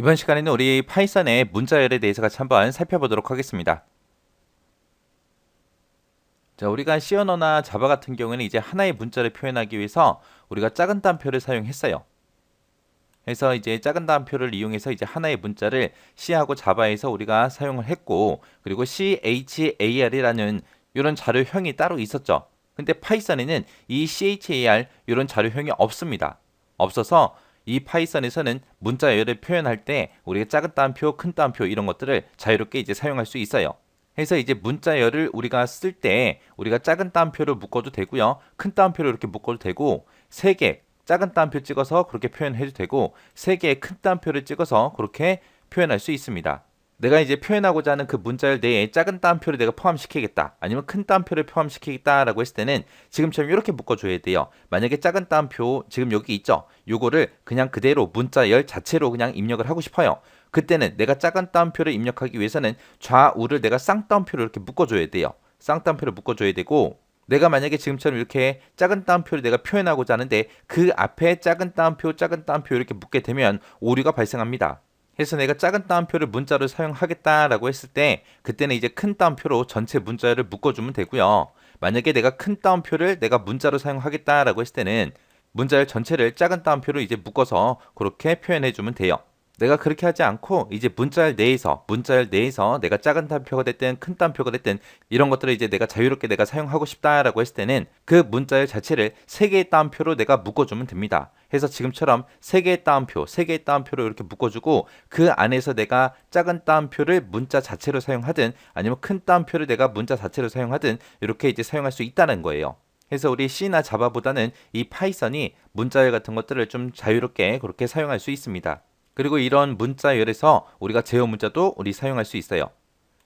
이번 시간에는 우리 파이썬의 문자열에 대해서 같이 한번 살펴보도록 하겠습니다. 자, 우리가 C 언어나 자바 같은 경우에는 이제 하나의 문자를 표현하기 위해서 우리가 작은 따옴표를 사용했어요. 그래서 이제 작은 따옴표를 이용해서 이제 하나의 문자를 C하고 자바에서 우리가 사용을 했고, 그리고 CHAR이라는 이런 자료형이 따로 있었죠. 근데 파이썬에는 이 CHAR 이런 자료형이 없습니다. 없어서 이 파이썬에서는 문자열을 표현할 때 우리가 작은 따옴표, 큰 따옴표 이런 것들을 자유롭게 이제 사용할 수 있어요. 그래서 이제 문자열을 우리가 쓸 때 우리가 작은 따옴표를 묶어도 되고요. 큰 따옴표를 이렇게 묶어도 되고, 세 개 작은 따옴표 찍어서 그렇게 표현해도 되고, 세 개의 큰 따옴표를 찍어서 그렇게 표현할 수 있습니다. 내가 이제 표현하고자 하는 그 문자열 내에 작은 따옴표를 내가 포함시키겠다, 아니면 큰 따옴표를 포함시키겠다라고 했을 때는 지금처럼 이렇게 묶어줘야 돼요. 만약에 작은 따옴표 지금 여기 있죠? 요거를 그냥 그대로 문자열 자체로 그냥 입력을 하고 싶어요. 그때는 내가 작은 따옴표를 입력하기 위해서는 좌우를 내가 쌍따옴표로 이렇게 묶어줘야 돼요. 쌍따옴표를 묶어줘야 되고, 내가 만약에 지금처럼 이렇게 작은 따옴표를 내가 표현하고자 하는데 그 앞에 작은 따옴표 이렇게 묶게 되면 오류가 발생합니다. 그래서 내가 작은 따옴표를 문자로 사용하겠다라고 했을 때 그때는 이제 큰 따옴표로 전체 문자를 묶어주면 되고요. 만약에 내가 큰 따옴표를 내가 문자로 사용하겠다라고 했을 때는 문자열 전체를 작은 따옴표로 이제 묶어서 그렇게 표현해주면 돼요. 내가 그렇게 하지 않고 이제 문자열 내에서 내가 작은 따옴표가 됐든 큰 따옴표가 됐든 이런 것들을 이제 내가 자유롭게 내가 사용하고 싶다라고 했을 때는 그 문자열 자체를 세 개의 따옴표로 내가 묶어주면 됩니다. 해서 지금처럼 세 개의 따옴표로 이렇게 묶어주고, 그 안에서 내가 작은 따옴표를 문자 자체로 사용하든 아니면 큰 따옴표를 내가 문자 자체로 사용하든 이렇게 이제 사용할 수 있다는 거예요. 그래서 우리 C나 자바보다는 이 파이썬이 문자열 같은 것들을 좀 자유롭게 그렇게 사용할 수 있습니다. 그리고 이런 문자열에서 우리가 제어 문자도 우리 사용할 수 있어요.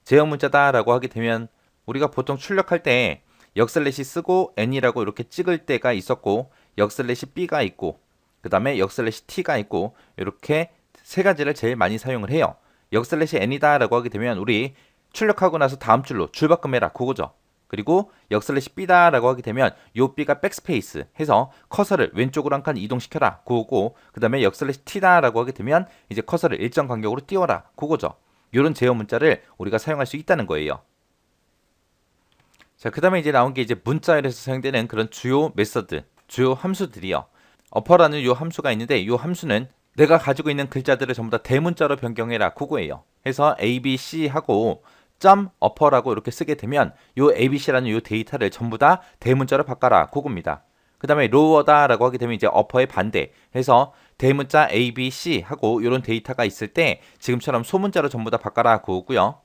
제어 문자다라고 하게 되면 우리가 보통 출력할 때 역슬래시 쓰고 n이라고 이렇게 찍을 때가 있었고, 역슬래시 b가 있고, 그 다음에 역슬래시 t가 있고, 이렇게 세 가지를 제일 많이 사용을 해요. 역슬래시 n이다라고 하게 되면 우리 출력하고 나서 다음 줄로 줄바꿈해라 그거죠. 그리고 역슬래시 b다라고 하게 되면 요 b가 백스페이스 해서 커서를 왼쪽으로 한 칸 이동시켜라 그거고, 그 다음에 역슬래시 t다라고 하게 되면 이제 커서를 일정 간격으로 띄워라 그거죠. 이런 제어 문자를 우리가 사용할 수 있다는 거예요. 자, 그 다음에 이제 나온 게 이제 문자열에서 사용되는 그런 주요 메서드, 주요 함수들이요. 어퍼라는 요 함수가 있는데, 요 함수는 내가 가지고 있는 글자들을 전부 다 대문자로 변경해라 그거예요. 해서 a, b, c 하고 점 어퍼라고 이렇게 쓰게 되면 요 abc라는 요 데이터를 전부 다 대문자로 바꿔라 그겁니다. 그 다음에 로어다라고 하게 되면 이제 어퍼의 반대 해서 대문자 a, b, c 하고 이런 데이터가 있을 때 지금처럼 소문자로 전부 다 바꿔라 그거고요.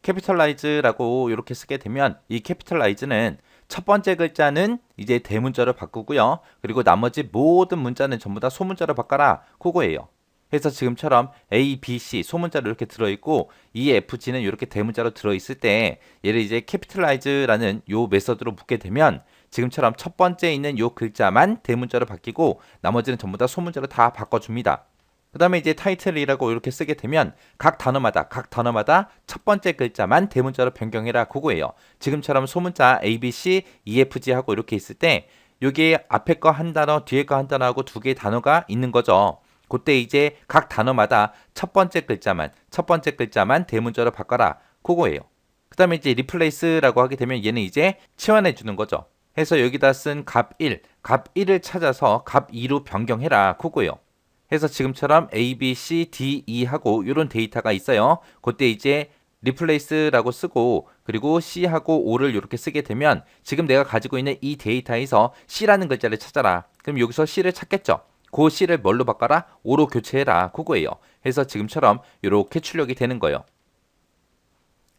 캐피털라이즈라고 이렇게 쓰게 되면 이 캐피털라이즈는 첫 번째 글자는 이제 대문자로 바꾸고요. 그리고 나머지 모든 문자는 전부 다 소문자로 바꿔라 그거예요. 그래서 지금처럼 A, B, C 소문자로 이렇게 들어있고 E, F, G는 이렇게 대문자로 들어있을 때 얘를 이제 캐피털라이즈라는 요 메서드로 묶게 되면 지금처럼 첫 번째 있는 요 글자만 대문자로 바뀌고 나머지는 전부 다 소문자로 다 바꿔줍니다. 그 다음에 이제 타이틀이라고 이렇게 쓰게 되면 각 단어마다 첫 번째 글자만 대문자로 변경해라 그거예요. 지금처럼 소문자 A, B, C, E, F, G 하고 이렇게 있을 때 여기에 앞에 거 한 단어, 뒤에 거 한 단어하고 두 개의 단어가 있는 거죠. 그때 이제 각 단어마다 첫 번째 글자만 대문자로 바꿔라 그거예요. 그 다음에 이제 리플레이스라고 하게 되면 얘는 이제 치환해 주는 거죠. 해서 여기다 쓴 값 1을 찾아서 값 2로 변경해라 그거예요. 해서 지금처럼 A, B, C, D, E 하고 이런 데이터가 있어요. 그때 이제 replace라고 쓰고 그리고 C하고 O를 이렇게 쓰게 되면 지금 내가 가지고 있는 이 데이터에서 C라는 글자를 찾아라. 그럼 여기서 C를 찾겠죠. 그 C를 뭘로 바꿔라? O로 교체해라. 그거예요. 해서 지금처럼 이렇게 출력이 되는 거예요.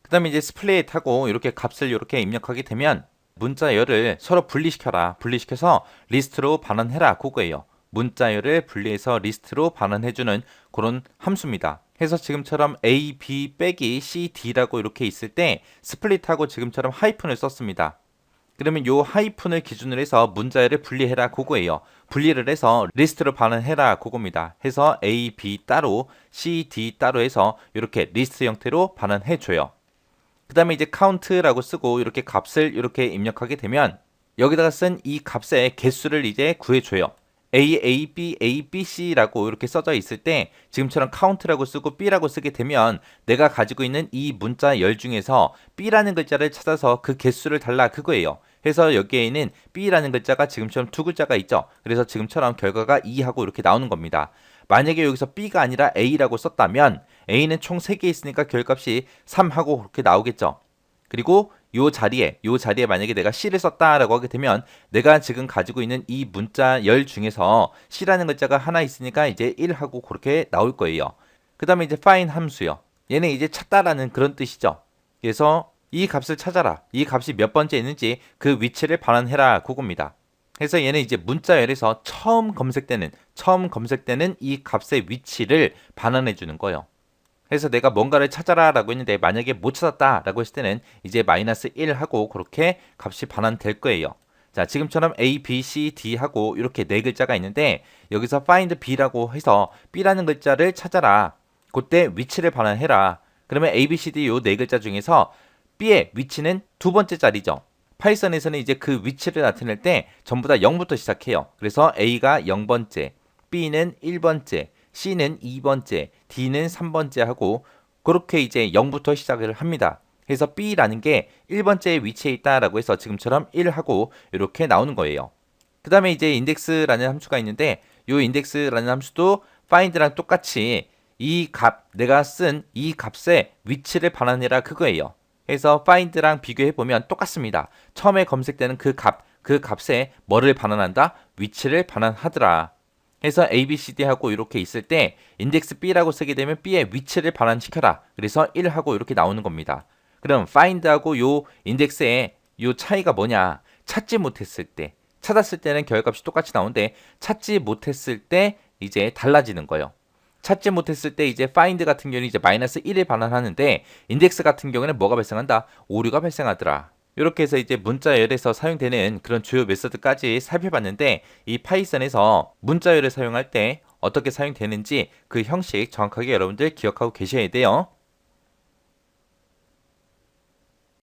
그 다음에 이제 스플릿하고 이렇게 값을 이렇게 입력하게 되면 문자열을 서로 분리시켜라. 분리시켜서 리스트로 반환해라. 그거예요. 문자열을 분리해서 리스트로 반환해주는 그런 함수입니다. 해서 지금처럼 A, B 빼기 C, D라고 이렇게 있을 때 스플릿하고 지금처럼 하이픈을 썼습니다. 그러면 요 하이픈을 기준으로 해서 문자열을 분리해라 그거예요. 분리를 해서 리스트로 반환해라 그겁니다. 해서 A, B 따로 C, D 따로 해서 이렇게 리스트 형태로 반환해줘요. 그 다음에 이제 count라고 쓰고 이렇게 값을 이렇게 입력하게 되면 여기다가 쓴 이 값의 개수를 이제 구해줘요. A, A, B, A, B, C라고 이렇게 써져 있을 때 지금처럼 카운트라고 쓰고 B라고 쓰게 되면 내가 가지고 있는 이 문자 열 중에서 B라는 글자를 찾아서 그 개수를 달라 그거예요. 그래서 여기에는 B라는 글자가 지금처럼 두 글자가 있죠. 그래서 지금처럼 결과가 2하고 이렇게 나오는 겁니다. 만약에 여기서 B가 아니라 A라고 썼다면 A는 총 3개 있으니까 결값이 3하고 그렇게 나오겠죠. 그리고 요 자리에 만약에 내가 C를 썼다라고 하게 되면 내가 지금 가지고 있는 이 문자 열 중에서 C라는 글자가 하나 있으니까 이제 1하고 그렇게 나올 거예요. 그 다음에 이제 find 함수요. 얘는 이제 찾다라는 그런 뜻이죠. 그래서 이 값을 찾아라. 이 값이 몇 번째 있는지 그 위치를 반환해라 그겁니다. 그래서 얘는 이제 문자열에서 처음 검색되는 이 값의 위치를 반환해 주는 거예요. 그래서 내가 뭔가를 찾아라 라고 했는데 만약에 못 찾았다 라고 했을 때는 이제 마이너스 1 하고 그렇게 값이 반환될 거예요. 자, 지금처럼 A, B, C, D 하고 이렇게 네 글자가 있는데 여기서 find B라고 해서 B라는 글자를 찾아라. 그때 위치를 반환해라. 그러면 A, B, C, D 요 네 글자 중에서 B의 위치는 두 번째 자리죠. 파이썬에서는 이제 그 위치를 나타낼 때 전부 다 0부터 시작해요. 그래서 A가 0번째, B는 1번째, C는 2번째, D는 3번째 하고 그렇게 이제 0부터 시작을 합니다. 그래서 B라는 게 1번째 위치에 있다라고 해서 지금처럼 1하고 이렇게 나오는 거예요. 그 다음에 이제 index라는 함수가 있는데 이 index라는 함수도 find랑 똑같이 이 값, 내가 쓴 이 값의 위치를 반환해라 그거예요. 그래서 find랑 비교해보면 똑같습니다. 처음에 검색되는 그 값에 뭐를 반환한다? 위치를 반환하더라. 해서 A, B, C, D 하고 이렇게 있을 때 인덱스 B라고 쓰게 되면 B의 위치를 반환시켜라. 그래서 1하고 이렇게 나오는 겁니다. 그럼 find하고 요 인덱스의 요 차이가 뭐냐? 찾지 못했을 때, 찾았을 때는 결값이 똑같이 나오는데 찾지 못했을 때 이제 달라지는 거예요. 찾지 못했을 때 이제 find 같은 경우는 이제 마이너스 1을 반환하는데 인덱스 같은 경우는 뭐가 발생한다? 오류가 발생하더라. 이렇게 해서 이제 문자열에서 사용되는 그런 주요 메서드까지 살펴봤는데 이 파이썬에서 문자열을 사용할 때 어떻게 사용되는지 그 형식 정확하게 여러분들 기억하고 계셔야 돼요.